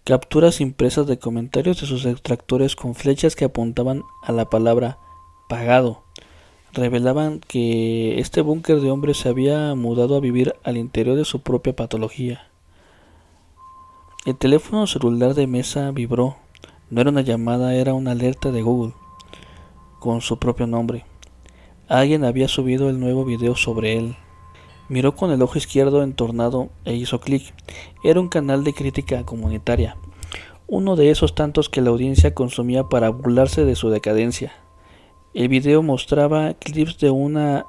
capturas impresas de comentarios de sus detractores con flechas que apuntaban a la palabra pagado, revelaban que este búnker de hombres se había mudado a vivir al interior de su propia patología. El teléfono celular de mesa vibró. No era una llamada, era una alerta de Google, con su propio nombre. Alguien había subido el nuevo video sobre él. Miró con el ojo izquierdo entornado e hizo clic. Era un canal de crítica comunitaria, uno de esos tantos que la audiencia consumía para burlarse de su decadencia. El video mostraba clips de una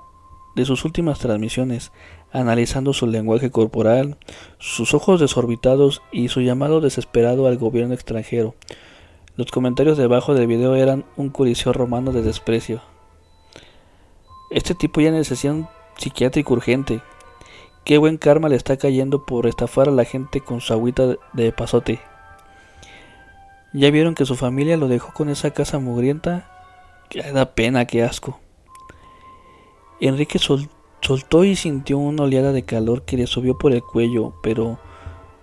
de sus últimas transmisiones, analizando su lenguaje corporal, sus ojos desorbitados y su llamado desesperado al gobierno extranjero. Los comentarios debajo del video eran un coliseo romano de desprecio. Este tipo ya necesita un psiquiátrico urgente. Qué buen karma le está cayendo por estafar a la gente con su agüita de pasote. ¿Ya vieron que su familia lo dejó con esa casa mugrienta? Que da pena, qué asco. Enrique soltó y sintió una oleada de calor que le subió por el cuello, pero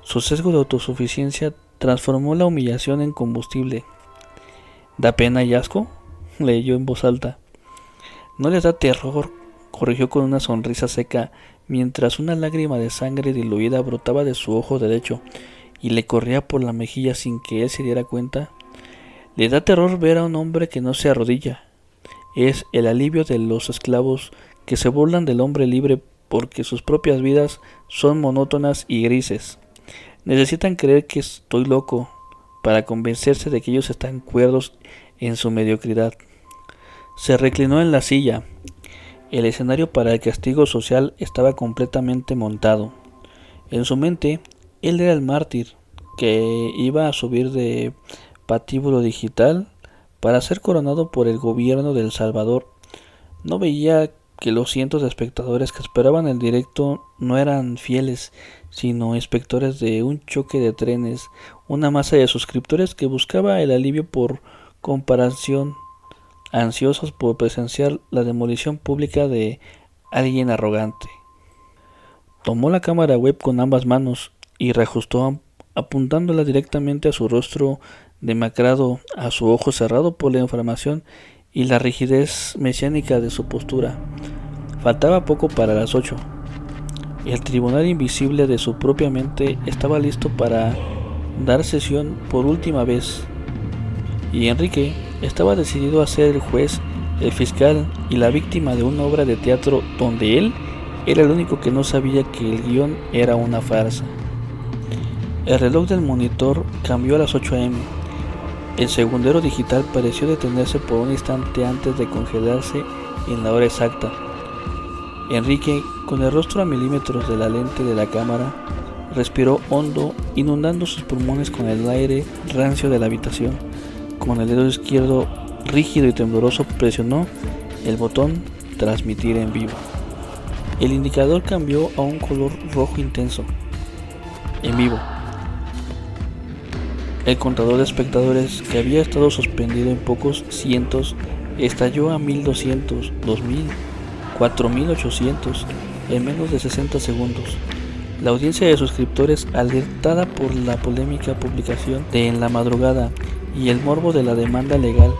su sesgo de autosuficiencia transformó la humillación en combustible. ¿Da pena y asco?, leyó en voz alta. No les da terror, corrigió con una sonrisa seca, mientras una lágrima de sangre diluida brotaba de su ojo derecho y le corría por la mejilla sin que él se diera cuenta. Le da terror ver a un hombre que no se arrodilla. Es el alivio de los esclavos que se burlan del hombre libre porque sus propias vidas son monótonas y grises. Necesitan creer que estoy loco para convencerse de que ellos están cuerdos en su mediocridad. Se reclinó en la silla. El escenario para el castigo social estaba completamente montado. En su mente, él era el mártir que iba a subir de patíbulo digital para ser coronado por el gobierno de El Salvador. No veía que los cientos de espectadores que esperaban el directo no eran fieles, sino inspectores de un choque de trenes, una masa de suscriptores que buscaba el alivio por comparación, ansiosos por presenciar la demolición pública de alguien arrogante. Tomó la cámara web con ambas manos y reajustó apuntándola directamente a su rostro demacrado, a su ojo cerrado por la inflamación y la rigidez mesiánica de su postura. Faltaba poco para las 8. El tribunal invisible de su propia mente estaba listo para dar sesión por última vez, y Enrique estaba decidido a ser el juez el fiscal y la víctima de una obra de teatro donde él era el único que no sabía que el guión era una farsa. El reloj del monitor cambió a las 8 am. El segundero digital pareció detenerse por un instante antes de congelarse en la hora exacta. Enrique, con el rostro a milímetros de la lente de la cámara, respiró hondo, inundando sus pulmones con el aire rancio de la habitación. Con el dedo izquierdo rígido y tembloroso presionó el botón transmitir en vivo. El indicador cambió a un color rojo intenso. En vivo. El contador de espectadores, que había estado suspendido en pocos cientos, estalló a 1200, 2000, 4800 en menos de 60 segundos. La audiencia de suscriptores, alertada por la polémica publicación de En la Madrugada y el morbo de la demanda legal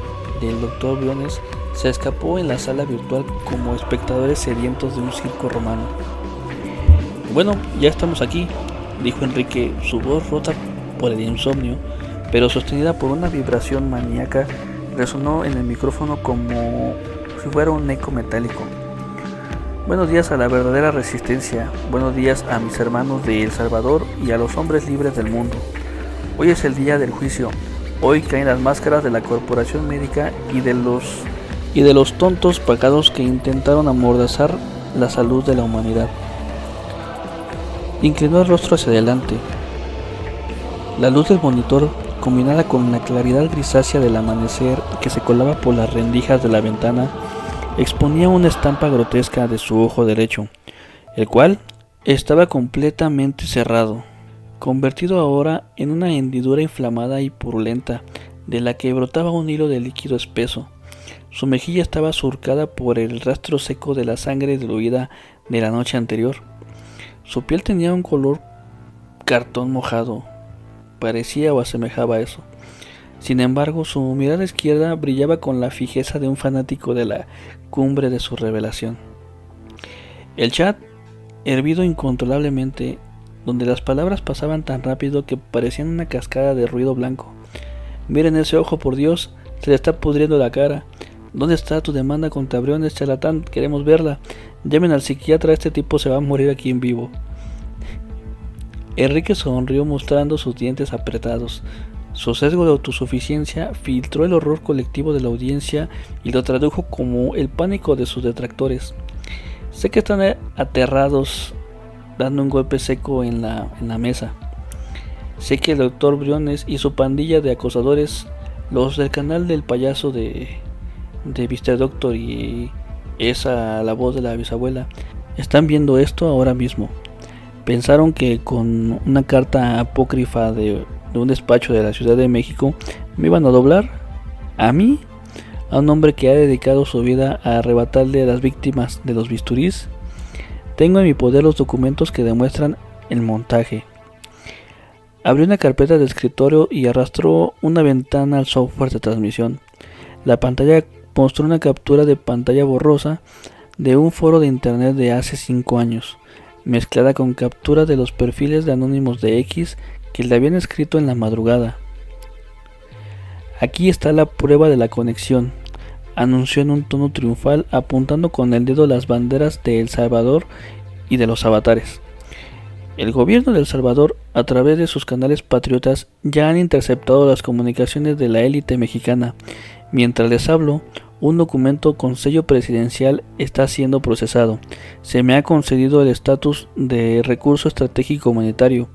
del Dr. Briones, se escapó en la sala virtual como espectadores sedientos de un circo romano. Bueno, ya estamos aquí, dijo Enrique, su voz rota por el insomnio, pero sostenida por una vibración maníaca, resonó en el micrófono como si fuera un eco metálico. Buenos días a la verdadera resistencia, buenos días a mis hermanos de El Salvador y a los hombres libres del mundo. Hoy es el día del juicio, hoy caen las máscaras de la corporación médica y de los tontos pagados que intentaron amordazar la salud de la humanidad. Inclinó el rostro hacia adelante. La luz del monitor, combinada con la claridad grisácea del amanecer que se colaba por las rendijas de la ventana, exponía una estampa grotesca de su ojo derecho, el cual estaba completamente cerrado, convertido ahora en una hendidura inflamada y purulenta, de la que brotaba un hilo de líquido espeso. Su mejilla estaba surcada por el rastro seco de la sangre diluida de la noche anterior. Su piel tenía un color cartón mojado, parecía o asemejaba a eso. Sin embargo, su mirada izquierda brillaba con la fijeza de un fanático de la cumbre de su revelación. El chat, hervido incontrolablemente, donde las palabras pasaban tan rápido que parecían una cascada de ruido blanco. Miren ese ojo, por Dios, se le está pudriendo la cara. ¿Dónde está tu demanda contra Briones, charlatán? Queremos verla. Llamen al psiquiatra, este tipo se va a morir aquí en vivo. Enrique sonrió mostrando sus dientes apretados. Su sesgo de autosuficiencia filtró el horror colectivo de la audiencia y lo tradujo como el pánico de sus detractores. Sé que están aterrados, dando un golpe seco en la mesa. Sé que el Dr. Briones y su pandilla de acosadores, los del canal del payaso de Mr. Doctor y esa la voz de la bisabuela, están viendo esto ahora mismo. Pensaron que con una carta apócrifa de un despacho de la Ciudad de México me iban a doblar a mí, a un hombre que ha dedicado su vida a arrebatarle a las víctimas de los bisturís. Tengo en mi poder los documentos que demuestran el montaje. Abrió una carpeta de escritorio y arrastró una ventana al software de transmisión. La pantalla mostró una captura de pantalla borrosa de un foro de internet de hace 5 años, mezclada con captura de los perfiles de anónimos de X que le habían escrito en la madrugada. Aquí está la prueba de la conexión, anunció en un tono triunfal, apuntando con el dedo las banderas de El Salvador y de los avatares. El gobierno de El Salvador, a través de sus canales patriotas, ya han interceptado las comunicaciones de la élite mexicana. Mientras les hablo, un documento con sello presidencial está siendo procesado. Se me ha concedido el estatus de recurso estratégico humanitario.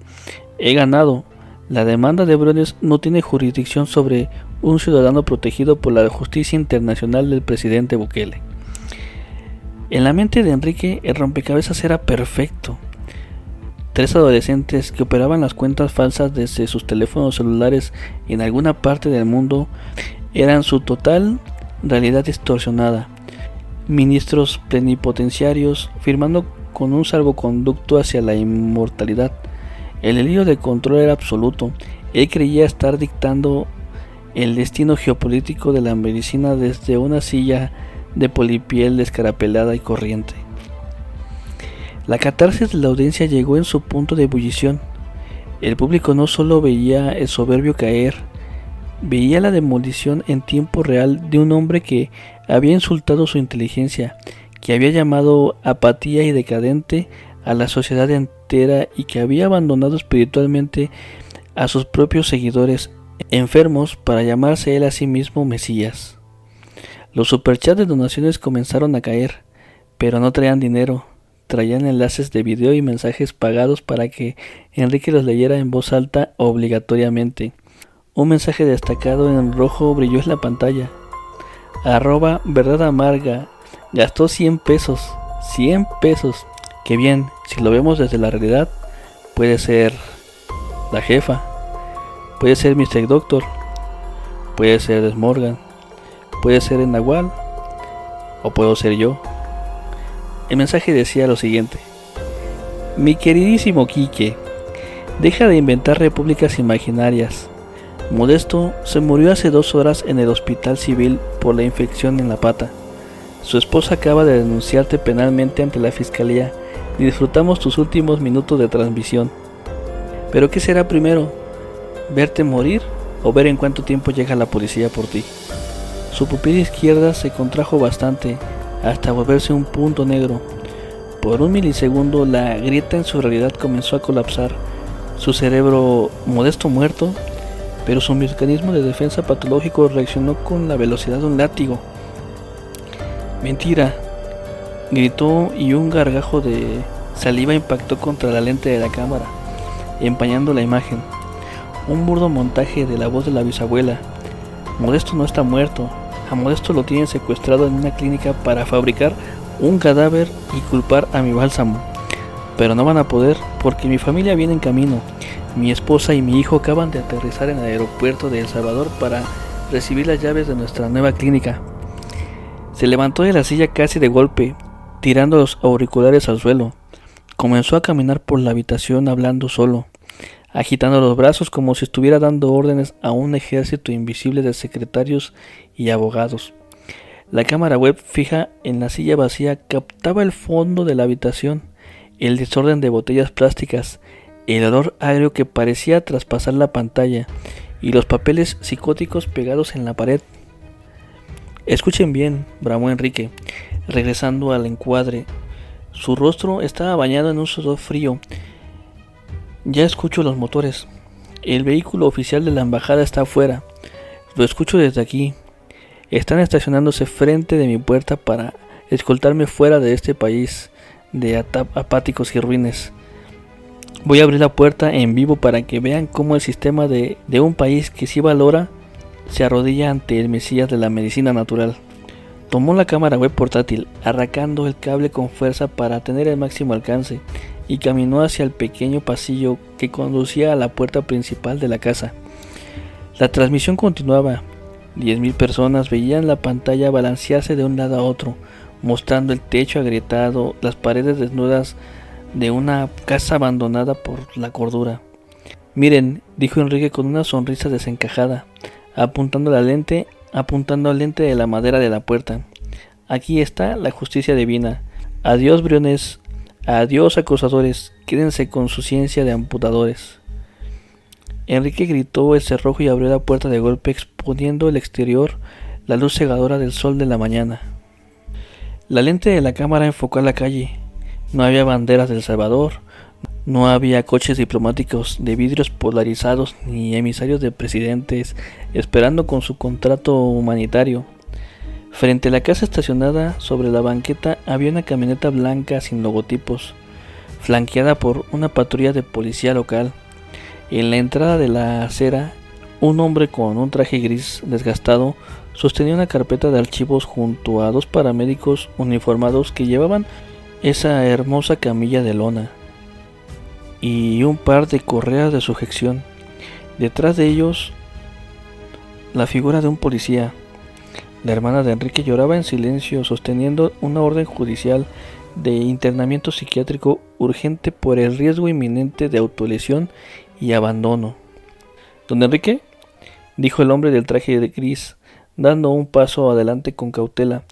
He ganado. La demanda de Briones no tiene jurisdicción sobre un ciudadano protegido por la justicia internacional del presidente Bukele. En la mente de Enrique, el rompecabezas era perfecto. 3 adolescentes que operaban las cuentas falsas desde sus teléfonos celulares en alguna parte del mundo eran su total realidad distorsionada. Ministros plenipotenciarios firmando con un salvoconducto hacia la inmortalidad. El delirio de control era absoluto. Él creía estar dictando el destino geopolítico de la medicina desde una silla de polipiel descarapelada y corriente. La catarsis de la audiencia llegó en su punto de ebullición. El público no solo veía el soberbio caer, veía la demolición en tiempo real de un hombre que había insultado su inteligencia, que había llamado apatía y decadente a la sociedad entera y que había abandonado espiritualmente a sus propios seguidores enfermos para llamarse él a sí mismo Mesías. Los superchats de donaciones comenzaron a caer, pero no traían dinero, traían enlaces de video y mensajes pagados para que Enrique los leyera en voz alta obligatoriamente. Un mensaje destacado en rojo brilló en la pantalla. @verdad amarga. Gastó 100 pesos. 100 pesos. Que bien, si lo vemos desde la realidad, puede ser la jefa, puede ser Mr. Doctor, puede ser Desmorgan, puede ser el Nahual, o puedo ser yo. El mensaje decía lo siguiente: mi queridísimo Quique, deja de inventar repúblicas imaginarias. Modesto se murió hace 2 horas en el hospital civil por la infección en la pata. Su esposa acaba de denunciarte penalmente ante la fiscalía y disfrutamos tus últimos minutos de transmisión. ¿Pero qué será primero? ¿Verte morir o ver en cuánto tiempo llega la policía por ti? Su pupila izquierda se contrajo bastante hasta volverse un punto negro. Por un milisegundo la grieta en su realidad comenzó a colapsar. Su cerebro, Modesto muerto, pero su mecanismo de defensa patológico reaccionó con la velocidad de un látigo. Mentira, gritó y un gargajo de saliva impactó contra la lente de la cámara, empañando la imagen. Un burdo montaje de la voz de la bisabuela. Modesto no está muerto. A Modesto lo tienen secuestrado en una clínica para fabricar un cadáver y culpar a mi bálsamo. Pero no van a poder porque mi familia viene en camino. Mi esposa y mi hijo acaban de aterrizar en el aeropuerto de El Salvador para recibir las llaves de nuestra nueva clínica. Se levantó de la silla casi de golpe, tirando los auriculares al suelo. Comenzó a caminar por la habitación hablando solo, agitando los brazos como si estuviera dando órdenes a un ejército invisible de secretarios y abogados. La cámara web fija en la silla vacía captaba el fondo de la habitación, el desorden de botellas plásticas, el olor agrio que parecía traspasar la pantalla y los papeles psicóticos pegados en la pared. Escuchen bien, bramó Enrique, regresando al encuadre. Su rostro estaba bañado en un sudor frío. Ya escucho los motores. El vehículo oficial de la embajada está afuera. Lo escucho desde aquí. Están estacionándose frente de mi puerta para escoltarme fuera de este país de apáticos y ruines. Voy a abrir la puerta en vivo para que vean cómo el sistema de un país que sí valora se arrodilla ante el mesías de la medicina natural. Tomó la cámara web portátil, arrancando el cable con fuerza para tener el máximo alcance, y caminó hacia el pequeño pasillo que conducía a la puerta principal de la casa. La transmisión continuaba. 10.000 personas veían la pantalla balancearse de un lado a otro, mostrando el techo agrietado, las paredes desnudas de una casa abandonada por la cordura. Miren, dijo Enrique con una sonrisa desencajada, apuntando al lente de la madera de la puerta. Aquí está la justicia divina. Adiós briones, adiós acusadores, quédense con su ciencia de amputadores. Enrique gritó el cerrojo y abrió la puerta de golpe, exponiendo el exterior la luz cegadora del sol de la mañana. La lente de la cámara enfocó a la calle. No había banderas de El Salvador, no había coches diplomáticos de vidrios polarizados ni emisarios de presidentes esperando con su contrato humanitario. Frente a la casa estacionada sobre la banqueta había una camioneta blanca sin logotipos, flanqueada por una patrulla de policía local. En la entrada de la acera, un hombre con un traje gris desgastado sostenía una carpeta de archivos junto a 2 paramédicos uniformados que llevaban esa hermosa camilla de lona y un par de correas de sujeción. Detrás de ellos, la figura de un policía. La hermana de Enrique lloraba en silencio, sosteniendo una orden judicial de internamiento psiquiátrico urgente por el riesgo inminente de autolesión y abandono. «¿Don Enrique?», dijo el hombre del traje de gris, dando un paso adelante con cautela,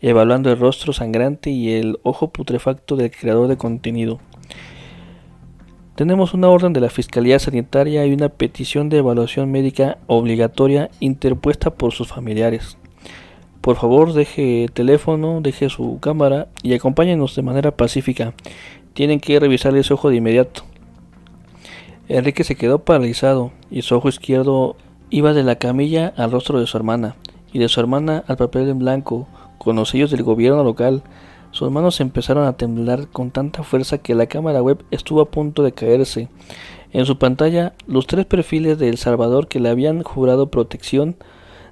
evaluando el rostro sangrante y el ojo putrefacto del creador de contenido. «Tenemos una orden de la Fiscalía Sanitaria y una petición de evaluación médica obligatoria interpuesta por sus familiares. Por favor, deje el teléfono, deje su cámara y acompáñenos de manera pacífica. Tienen que revisar ese ojo de inmediato. Enrique se quedó paralizado y su ojo izquierdo iba de la camilla al rostro de su hermana y de su hermana al papel en blanco con los sellos del gobierno local. Sus manos empezaron a temblar con tanta fuerza que la cámara web estuvo a punto de caerse. En su pantalla, los 3 perfiles de El Salvador que le habían jurado protección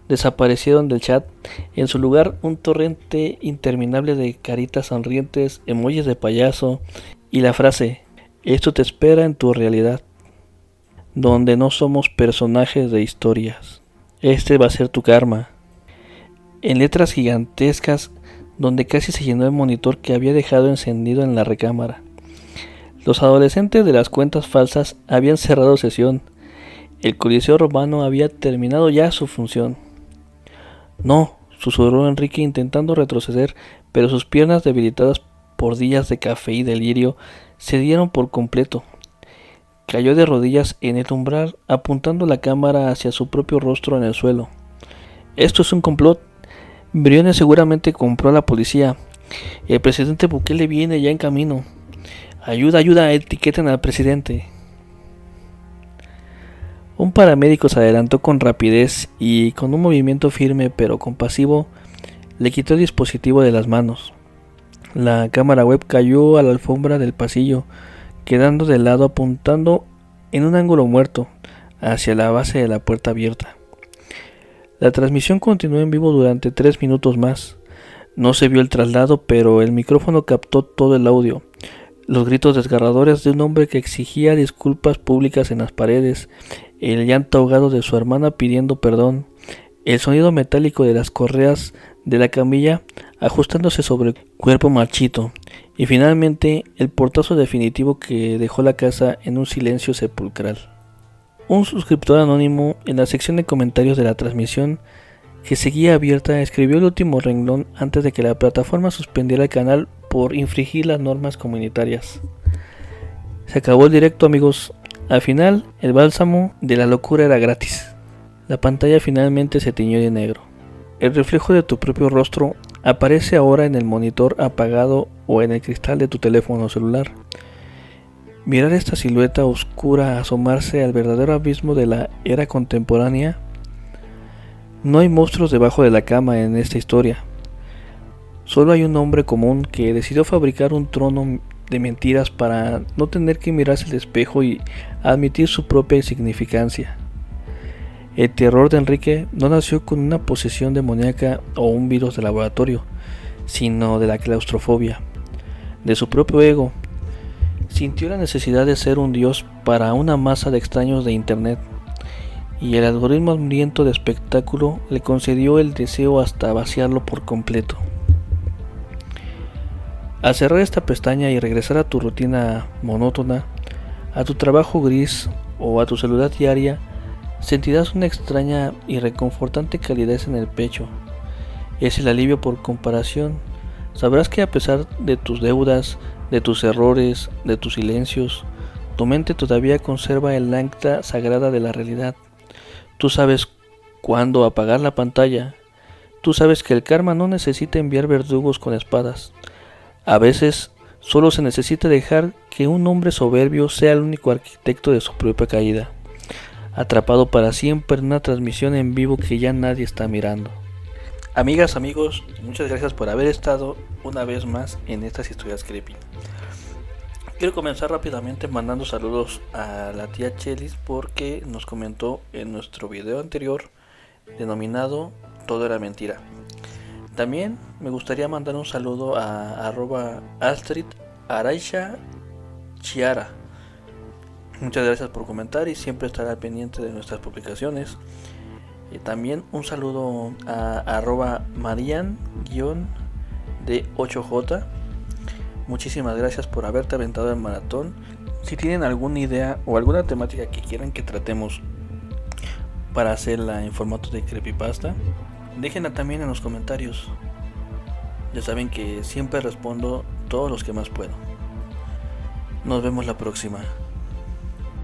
desaparecieron del chat. En su lugar, un torrente interminable de caritas sonrientes, emojis de payaso y la frase: "Esto te espera en tu realidad, donde no somos personajes de historias. Este va a ser tu karma", en letras gigantescas donde casi se llenó el monitor que había dejado encendido en la recámara. Los adolescentes de las cuentas falsas habían cerrado sesión. El Coliseo Romano había terminado ya su función. No, susurró Enrique intentando retroceder, pero sus piernas, debilitadas por días de café y delirio, cedieron por completo. Cayó de rodillas en el umbral, apuntando la cámara hacia su propio rostro en el suelo. Esto es un complot. Briones seguramente compró a la policía. El presidente Bukele viene ya en camino. Ayuda, ayuda, etiqueten al presidente. Un paramédico se adelantó con rapidez y, con un movimiento firme pero compasivo, le quitó el dispositivo de las manos. La cámara web cayó a la alfombra del pasillo, quedando de lado apuntando en un ángulo muerto hacia la base de la puerta abierta. La transmisión continuó en vivo durante 3 minutos más. No se vio el traslado, pero el micrófono captó todo el audio. Los gritos desgarradores de un hombre que exigía disculpas públicas en las paredes, el llanto ahogado de su hermana pidiendo perdón, el sonido metálico de las correas de la camilla ajustándose sobre el cuerpo marchito, y finalmente el portazo definitivo que dejó la casa en un silencio sepulcral. Un suscriptor anónimo en la sección de comentarios de la transmisión, que seguía abierta, escribió el último renglón antes de que la plataforma suspendiera el canal por infringir las normas comunitarias. Se acabó el directo, amigos. Al final, el bálsamo de la locura era gratis. La pantalla finalmente se tiñó de negro. El reflejo de tu propio rostro aparece ahora en el monitor apagado o en el cristal de tu teléfono celular. Mirar esta silueta oscura asomarse al verdadero abismo de la era contemporánea. No hay monstruos debajo de la cama en esta historia. Solo hay un hombre común que decidió fabricar un trono de mentiras para no tener que mirarse al espejo y admitir su propia insignificancia. El terror de Enrique no nació con una posesión demoníaca o un virus de laboratorio, sino de la claustrofobia, de su propio ego. Sintió la necesidad de ser un dios para una masa de extraños de internet, y el algoritmo hambriento de espectáculo le concedió el deseo hasta vaciarlo por completo. Al cerrar esta pestaña y regresar a tu rutina monótona, a tu trabajo gris o a tu soledad diaria, sentirás una extraña y reconfortante calidez en el pecho. Es el alivio por comparación. Sabrás que a pesar de tus deudas, de tus errores, de tus silencios, tu mente todavía conserva el ancla sagrada de la realidad. Tú sabes cuándo apagar la pantalla. Tú sabes que el karma no necesita enviar verdugos con espadas. A veces solo se necesita dejar que un hombre soberbio sea el único arquitecto de su propia caída, atrapado para siempre en una transmisión en vivo que ya nadie está mirando. Amigas, amigos, muchas gracias por haber estado una vez más en estas historias creepy. Quiero comenzar rápidamente mandando saludos a la tía Chelis porque nos comentó en nuestro video anterior denominado Todo era mentira. También me gustaría mandar un saludo a @Astrid Araisha Chiara. Muchas gracias por comentar y siempre estar al pendiente de nuestras publicaciones. Y también un saludo a @Marian_de8j. Muchísimas gracias por haberte aventado el maratón. Si tienen alguna idea o alguna temática que quieran que tratemos para hacerla en formato de creepypasta, déjenla también en los comentarios. Ya saben que siempre respondo todos los que más puedo. Nos vemos la próxima.